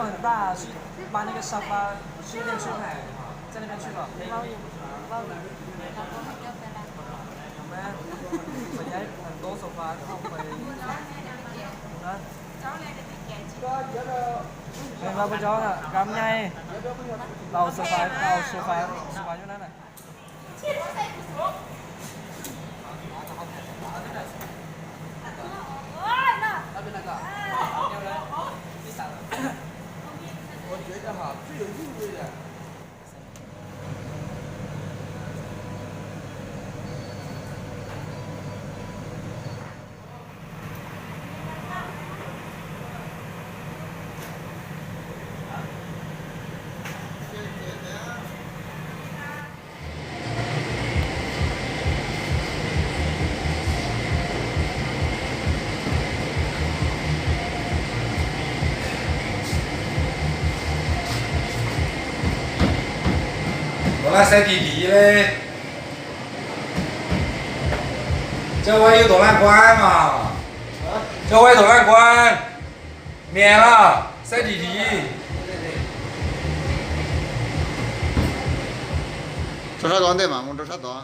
很大，是把那个沙发是那个去买，在那边去了。เราอยู่เราอยู่เราก็ไม่เกี่ยวกันละ 我们本来很多沙发เข้าไปนะเป็นมาประจองอ่ะกำไงเราโซฟาอยู่นั่นน่ะ 我觉得哈，最有韵味的。我那晒地皮嘞，这外有多难关嘛？这外多难关，免了晒地皮。这啥多对嘛？我这啥多？